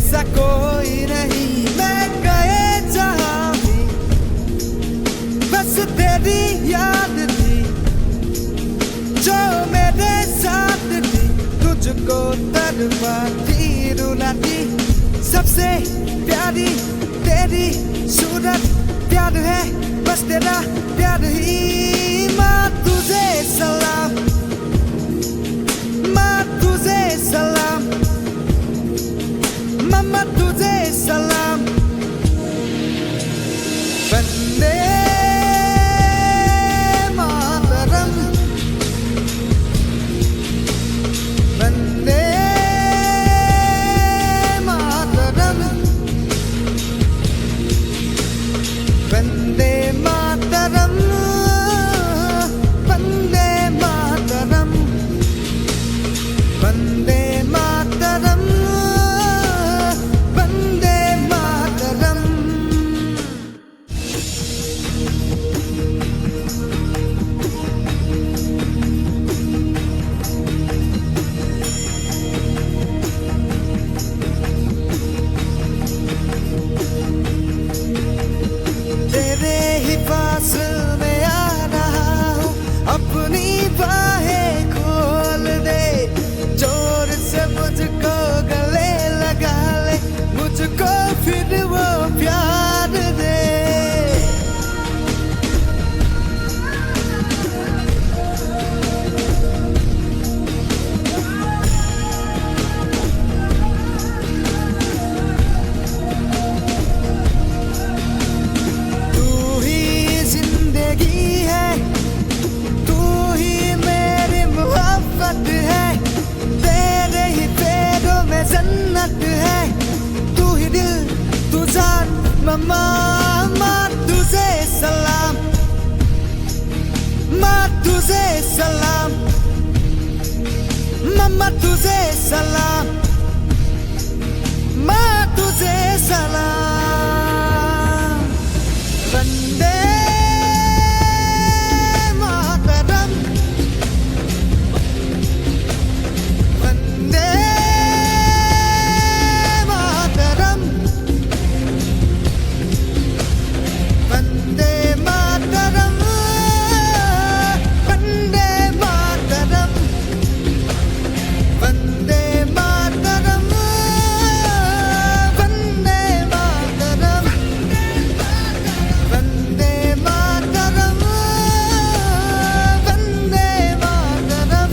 जैसा कोई नहीं मैं गए जहां भी बस तेरी याद थी जो मेरे साथ थी तुझको तड़पाती रुलाती सबसे प्यारी तेरी सूरत प्यार है बस तेरा प्यार ही माँ तुझे सलाम माँ तुझे सलाम मम्मा तुझे सलाम वंदे मातरम वंदे मातरम वंदे मातरम वंदे मातरम वंदे मातरम वंदे मातरम तेरे ही पास में आ रहा हूँ अपनी बाहें खोल दे जोर से मुझको गले लगा ले मुझको फिर वो प्यार दे तू ही जिंदगी है तू ही मेरी मोहब्बत है तेरे ही पैरों में जन्नत है तू ही दिल तू जान मम्मा माँ तुझे सलाम माँ तुझे सलाम मम्मा तुझे सलाम माँ तुझे सलाम वंदे मातरम वंदे मातरम वंदे मातरम वंदे मातरम वंदे मातरम वंदे मातरम वंदे मातरम वंदे मातरम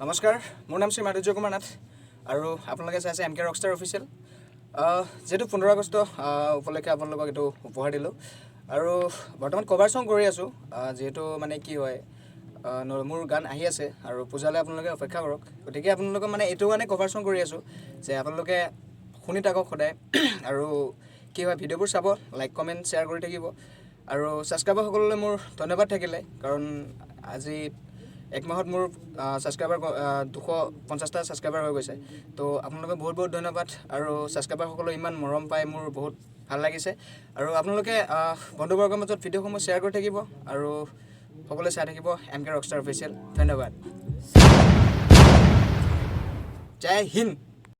নমস্কাৰ মোৰ নাম শ্ৰী মাধুৰ্য কুমাৰ নাথ আৰু আপোনালোকে চাইছে এম কে ৰকষ্টাৰ অফিচিয়েল যেহেতু 15 আগষ্ট উপলক্ষে আপোনালোকক এইটো উপহাৰ দিলোঁ আৰু বৰ্তমান কভাৰ সং কৰি আছোঁ যেহেতু মানে কি হয় মোৰ গান আহি আছে আৰু পূজালৈ আপোনালোকে অপেক্ষা কৰক গতিকে আপোনালোকক মানে এইটো কাৰণে কভাৰ সং কৰি আছোঁ যে আপোনালোকে শুনি থাকক সদায় আৰু কি হয় ভিডিঅ'বোৰ চাব লাইক কমেণ্ট শ্বেয়াৰ কৰি থাকিব আৰু ছাবস্ক্ৰাইবাৰসকললৈ মোৰ ধন্যবাদ থাকিলে কাৰণ আজি এক মাহত মোৰ ছাবস্ক্ৰাইবাৰ 250টা ছাবস্ক্ৰাইবাৰ হৈ গৈছে তো আপোনালোকে বহুত বহুত ধন্যবাদ আৰু ছাবস্ক্ৰাইবাৰসকলে ইমান মৰম পায় মোৰ বহুত ভাল লাগিছে আৰু আপোনালোকে বন্ধুবৰ্গৰ মাজত ভিডিঅ'সমূহ শ্বেয়াৰ কৰি থাকিব আৰু সকলোৱে চাই থাকিব এম কে ৰকষ্টাৰ অফিচিয়েল ধন্যবাদ জয় হিন্দ।